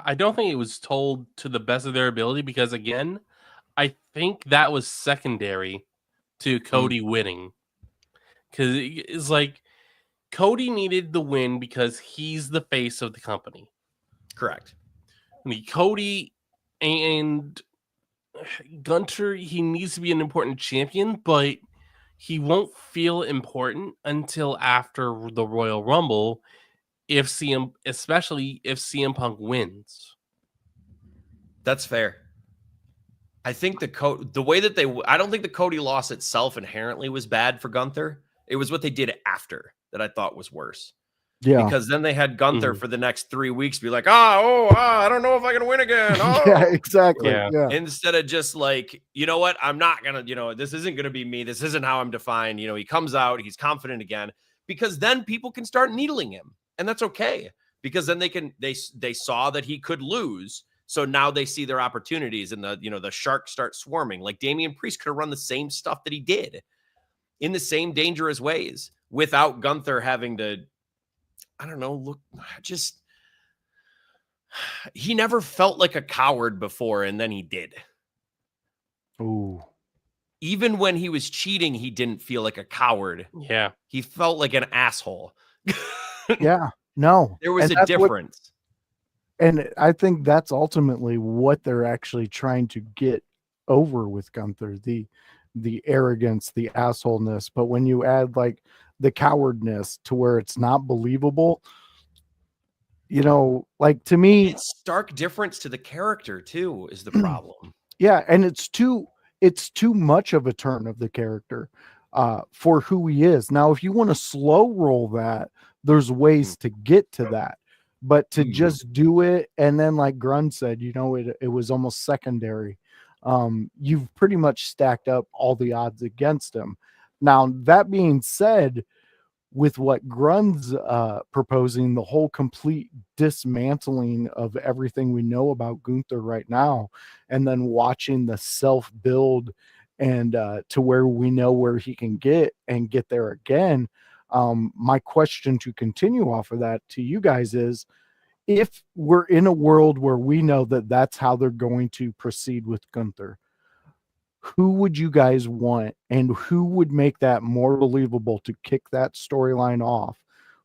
I don't think it was told to the best of their ability because, again, I think that was secondary to Cody winning. Because it's like Cody needed the win because he's the face of the company. Correct. Cody and Gunter, he needs to be an important champion, but he won't feel important until after the Royal Rumble, especially if CM Punk wins. That's fair. I think the way that I don't think the Cody loss itself inherently was bad for Gunther. It was what they did after that I thought was worse. Yeah. Because then they had Gunther for the next 3 weeks be like, I don't know if I can win again. Oh. Yeah, exactly. Yeah. Instead of just like, you know what? I'm not going to, this isn't going to be me. This isn't how I'm defined. He comes out, he's confident again, because then people can start needling him. And that's okay. Because then they saw that he could lose. So now they see their opportunities and the sharks start swarming. Like Damian Priest could have run the same stuff that he did in the same dangerous ways without Gunther having to, I don't know, he never felt like a coward before, and then he did. Ooh. Even when he was cheating, he didn't feel like a coward. Yeah. He felt like an asshole. Yeah. No. There was a difference. And I think that's ultimately what they're actually trying to get over with Gunther, the arrogance, the assholeness. But when you add like the cowardness to where it's not believable, like to me, it's stark difference to the character too is the problem. Yeah, and it's too much of a turn of the character for who he is. Now, if you want to slow roll that, there's ways to get to that. But to just do it, and then like Grun said, it was almost secondary. You've pretty much stacked up all the odds against him. Now, that being said, with what Grun's proposing, the whole complete dismantling of everything we know about Gunther right now, and then watching the self-build and to where we know where he can get there again, My question to continue off of that to you guys is, if we're in a world where we know that that's how they're going to proceed with Gunther, who would you guys want, and who would make that more believable to kick that storyline off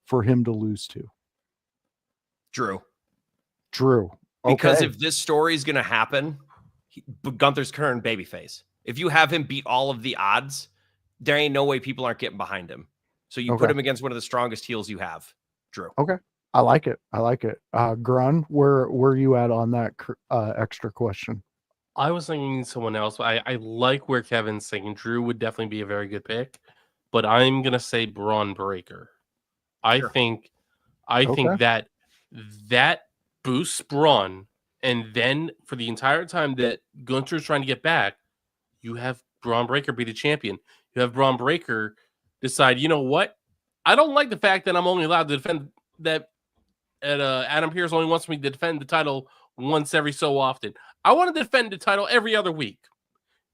for him to lose to? Drew. Okay. Because if this story is going to happen, Gunther's current babyface. If you have him beat all of the odds, there ain't no way people aren't getting behind him. So you put him against one of the strongest heels you have, Drew. Okay. I like it. Grun, where you at on that extra question? I was thinking someone else. I like where Kevin's thinking. Drew would definitely be a very good pick, but I'm gonna say Braun Breaker. I think that boosts Braun, and then for the entire time that Gunther's trying to get back, you have Braun Breaker be the champion. You have Braun Breaker decide, you know what? I don't like the fact that I'm only allowed to defend that. Adam Pearce only wants me to defend the title once every so often. I want to defend the title every other week.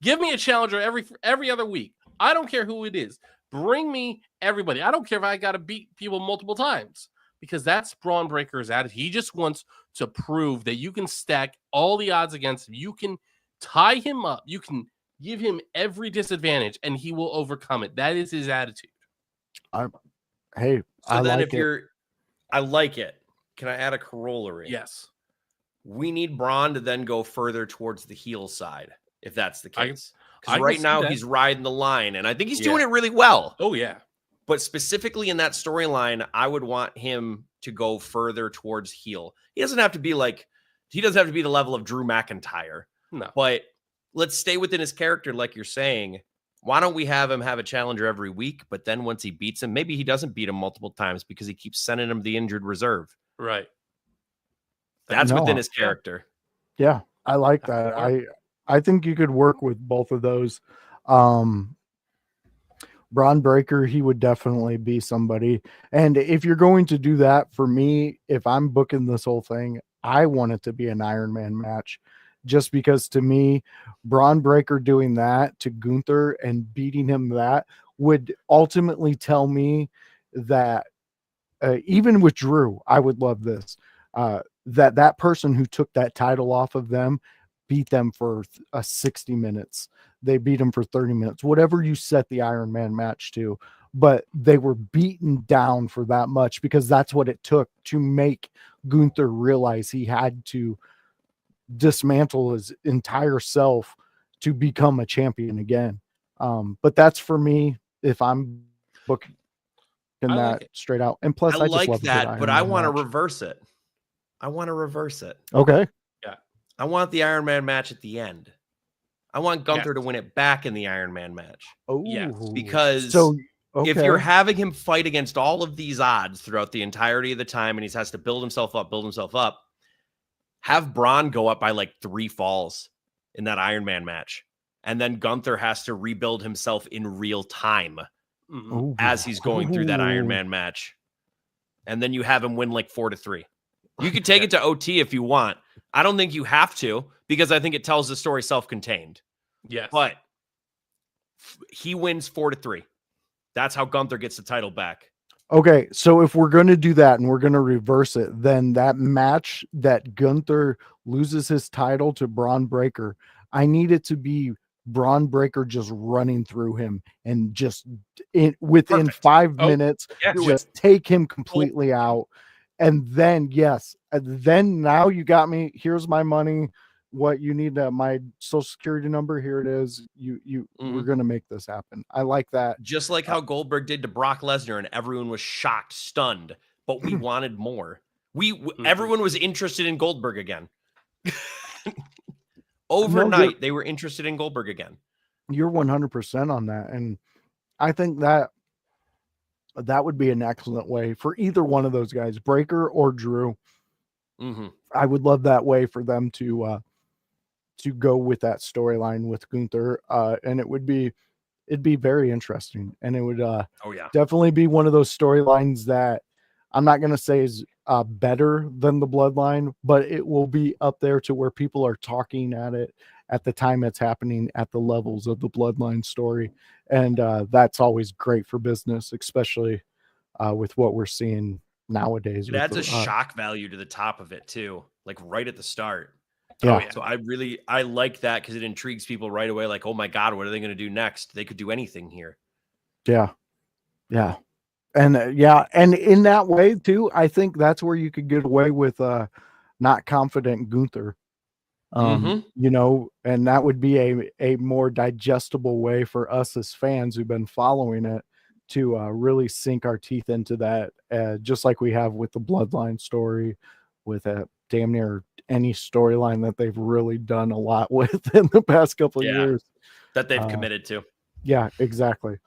Give me a challenger every other week. I don't care who it is. Bring me everybody. I don't care if I got to beat people multiple times, because that's Braun Breaker's attitude. He just wants to prove that you can stack all the odds against him. You can tie him up. You can give him every disadvantage, and he will overcome it. That is his attitude. I like it. Can I add a corollary? Yes. We need Braun to then go further towards the heel side, if that's the case. I Because right can see now that. he's riding the line, and I think he's doing it really well. Oh, yeah. But specifically in that storyline, I would want him to go further towards heel. He doesn't have to be the level of Drew McIntyre. No. But let's stay within his character, like you're saying. Why don't we have him have a challenger every week? But then once he beats him, maybe he doesn't beat him multiple times because he keeps sending him the injured reserve. Right. That's within his character. Yeah, I like that. I think you could work with both of those. Braun Breaker, he would definitely be somebody. And if you're going to do that, for me, if I'm booking this whole thing, I want it to be an Iron Man match. Just because to me, Braun Breaker doing that to Gunther and beating him that would ultimately tell me that even with Drew, I would love this. That person who took that title off of them beat them for 60 minutes. They beat them for 30 minutes, whatever you set the Iron Man match to. But they were beaten down for that much because that's what it took to make Gunther realize he had to dismantle his entire self to become a champion again. But that's for me if I'm booking that straight out. And plus, I just love that, but I want to reverse it. Okay. Yeah. I want the Iron Man match at the end. I want Gunther to win it back in the Iron Man match. Oh, yes. Because if you're having him fight against all of these odds throughout the entirety of the time, and he has to build himself up, have Braun go up by like 3 falls in that Iron Man match. And then Gunther has to rebuild himself in real time as he's going through that Iron Man match. And then you have him win like 4-3. You could take it to OT if you want. I don't think you have to, because I think it tells the story self-contained. Yes. But he wins 4-3. That's how Gunther gets the title back. Okay, so if we're going to do that and we're going to reverse it, then that match that Gunther loses his title to Braun Breaker, I need it to be Braun Breaker just running through him and just within 5 minutes, just take him completely out. And then, then now you got me. Here's my money. What you need, my social security number. Here it is. We're going to make this happen. I like that. Just like how Goldberg did to Brock Lesnar, and everyone was shocked, stunned, but we wanted more. Everyone was interested in Goldberg again. Overnight, they were interested in Goldberg again. You're 100% on that. And I think that would be an excellent way for either one of those guys, Breaker or Drew. I would love that way for them to go with that storyline with Gunther. And it'd be very interesting. And it would definitely be one of those storylines that I'm not going to say is better than the Bloodline, but it will be up there to where people are talking at it at the time it's happening at the levels of the Bloodline story. And that's always great for business, especially with what we're seeing nowadays. It adds a shock value to the top of it too, like right at the start. Yeah. So I like that because it intrigues people right away. Like, oh my God, what are they going to do next? They could do anything here. Yeah. Yeah. And and in that way too, I think that's where you could get away with not confident Gunther. You know, and that would be a more digestible way for us as fans who've been following it to really sink our teeth into that, just like we have with the Bloodline story, with damn near any storyline that they've really done a lot with in the past couple of years that they've committed to. Yeah, exactly.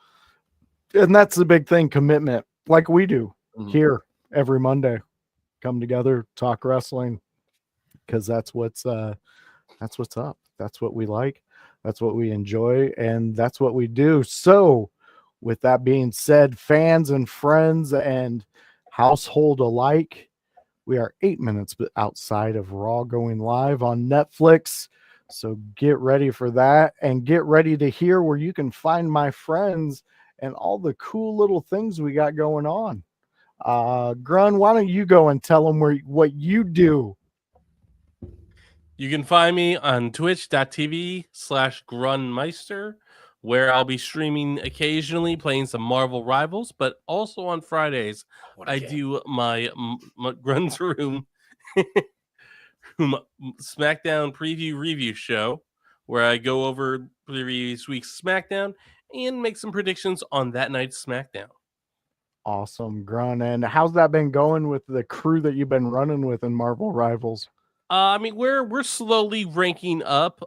And that's the big thing, commitment, like we do here every Monday. Come together, talk wrestling, because that's what's up. That's what we like. That's what we enjoy, and that's what we do. So, with that being said, fans and friends and household alike, we are 8 minutes outside of Raw going live on Netflix. So get ready for that, and get ready to hear where you can find my friends and all the cool little things we got going on. Grun, why don't you go and tell them what you do? You can find me on twitch.tv/Grunmeister, where I'll be streaming occasionally, playing some Marvel Rivals, but also on Fridays, I do my Grun's Room SmackDown preview review show, where I go over previous week's SmackDown and make some predictions on that night's SmackDown. Awesome, Grun. And how's that been going with the crew that you've been running with in Marvel Rivals? I mean, we're slowly ranking up.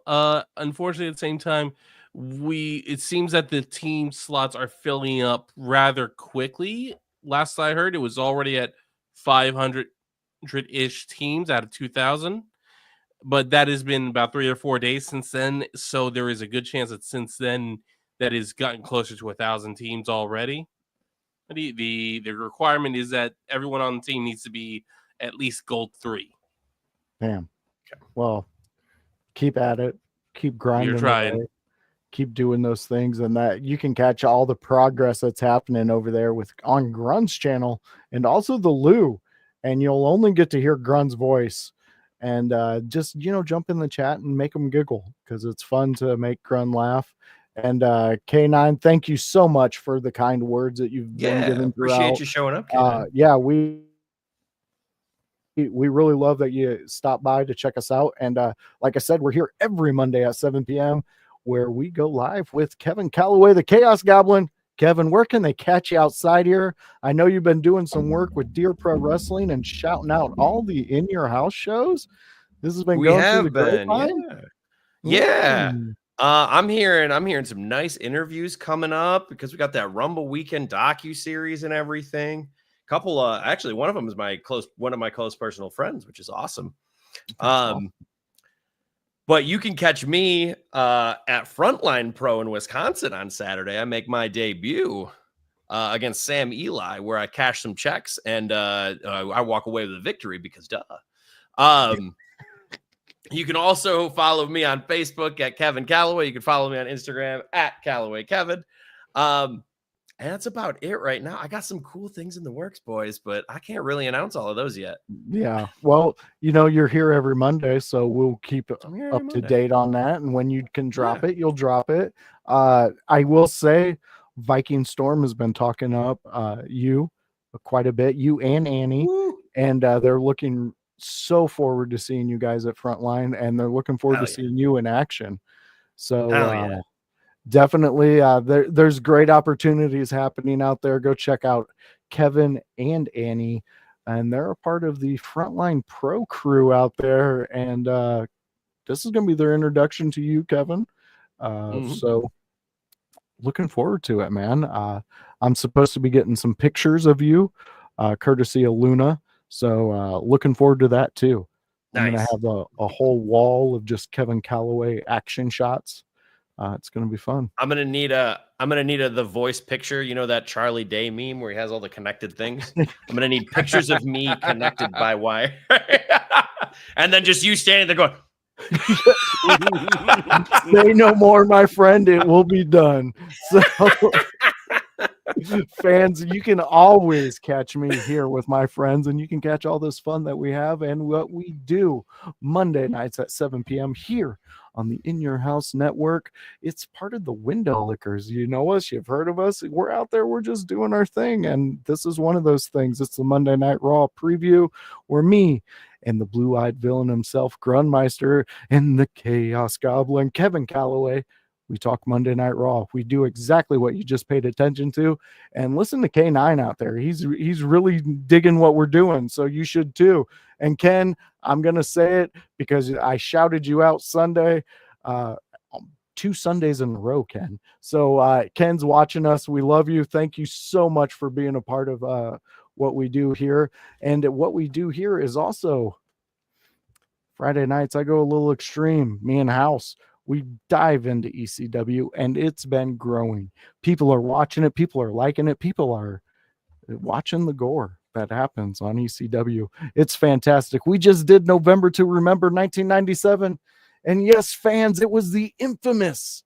Unfortunately, at the same time, it seems that the team slots are filling up rather quickly. Last I heard, it was already at 500-ish teams out of 2,000, but that has been about 3 or 4 days since then. So there is a good chance that since then that has gotten closer to 1,000 teams already. The requirement is that everyone on the team needs to be at least gold 3. Damn. Well, keep at it. Keep grinding. You're trying. Away. Keep doing those things, and that you can catch all the progress that's happening over there on Grun's channel and also the Lou. And you'll only get to hear Grun's voice. And just jump in the chat and make them giggle, because it's fun to make Grun laugh. And K9, thank you so much for the kind words that you've been giving throughout. Appreciate you showing up. We really love that you stopped by to check us out. And like I said, we're here every Monday at 7 p.m. where we go live with Kevin Calloway, the Chaos Goblin. Kevin, where can they catch you outside here? I know you've been doing some work with Dear Pro Wrestling and shouting out all the In Your House shows. This has been going through the grapevine? Yeah. I'm hearing some nice interviews coming up, because we got that Rumble Weekend docu-series and everything. Couple actually, one of them is one of my close personal friends, which is awesome. But you can catch me at Frontline Pro in Wisconsin on Saturday. I make my debut against Sam Eli, where I cash some checks and I walk away with a victory, because duh. You can also follow me on Facebook at Kevin Calloway. You can follow me on Instagram at Calloway Kevin. And that's about it right now. I got some cool things in the works, boys, but I can't really announce all of those yet. Yeah. Well, you're here every Monday, so we'll keep up to date on that. And when you can drop it, you'll drop it. I will say Viking Storm has been talking up you quite a bit, you and Annie. Woo! And they're looking so forward to seeing you guys at Frontline, and they're looking forward to seeing you in action. So definitely there's great opportunities happening out there. Go check out Kevin and Annie, and they're a part of the Frontline Pro crew out there, and this is going to be their introduction to you, Kevin. So looking forward to it, man. I'm supposed to be getting some pictures of you courtesy of Luna, so looking forward to that too. Nice. I'm going to have a whole wall of just Kevin Calloway action shots. It's going to be fun. I'm going to need the voice picture. You know that Charlie Day meme where he has all the connected things? I'm going to need pictures of me connected by wire. And then just you standing there going, say no more, my friend. It will be done. So Fans, you can always catch me here with my friends, and you can catch all this fun that we have and what we do Monday nights at 7 p.m. here on the In Your House Network. It's part of the Window Lickers. You know us, you've heard of us. We're out there, we're just doing our thing, and this is one of those things. It's the Monday Night Raw preview where me and the blue-eyed villain himself, Grunmeister, and the Chaos Goblin, Kevin Calloway, we talk Monday Night Raw. We do exactly what you just paid attention to. And listen to K9 out there. He's really digging what we're doing. So you should too. And Ken, I'm going to say it because I shouted you out Sunday, 2 Sundays in a row, Ken. So Ken's watching us. We love you. Thank you so much for being a part of what we do here. And what we do here is also Friday nights. I go a little extreme. Me and House, we dive into ECW, and it's been growing. People are watching it. People are liking it. People are watching the gore that happens on ECW. It's fantastic. We just did November to Remember 1997. And yes, fans, it was the infamous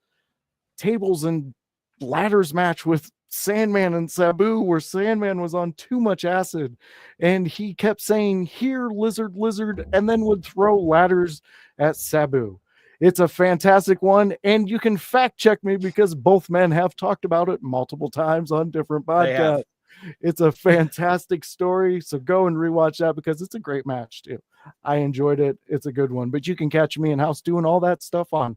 tables and ladders match with Sandman and Sabu, where Sandman was on too much acid and he kept saying, "Here, lizard, lizard," and then would throw ladders at Sabu. It's a fantastic one, and you can fact check me because both men have talked about it multiple times on different podcasts. It's a fantastic story, so go and rewatch that because it's a great match too. I enjoyed it. It's a good one, but you can catch me in house doing all that stuff on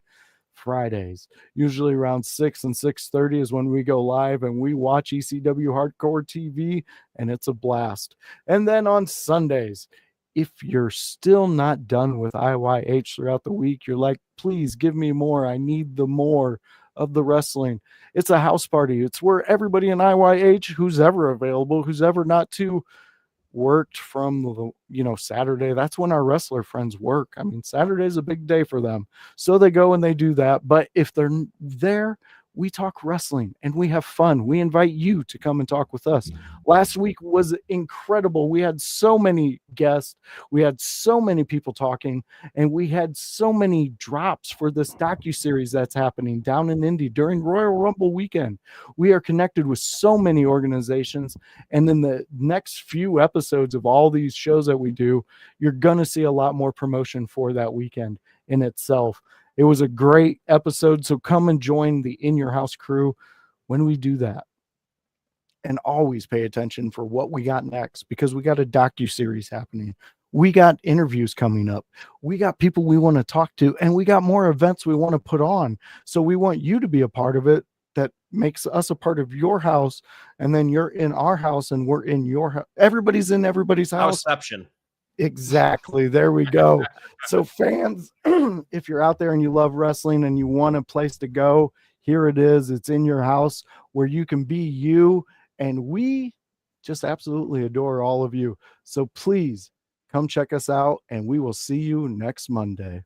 Fridays, usually around 6 and 6:30 is when we go live and we watch ECW Hardcore TV, and it's a blast. And then on Sundays, if you're still not done with IYH throughout the week, you're like, please give me more. I need the more of the wrestling. It's a house party. It's where everybody in IYH who's ever available, who's ever not too worked from the Saturday. That's when our wrestler friends work. I mean, Saturday's a big day for them. So they go and they do that. But if they're there, we talk wrestling and we have fun. We invite you to come and talk with us. Last week was incredible. We had so many guests. We had so many people talking, and we had so many drops for this docuseries that's happening down in Indy during Royal Rumble weekend. We are connected with so many organizations, and in the next few episodes of all these shows that we do, you're going to see a lot more promotion for that weekend in itself. It was a great episode, so come and join the In Your House crew when we do that. And always pay attention for what we got next, because we got a docuseries happening. We got interviews coming up. We got people we want to talk to, and we got more events we want to put on. So we want you to be a part of it. That makes us a part of your house, and then you're in our house and we're in your house. Everybody's in everybody's house. Houseception. Exactly. There we go. So fans, if you're out there and you love wrestling and you want a place to go, here it is. It's In Your House, where you can be you. And we just absolutely adore all of you. So please come check us out, and we will see you next Monday.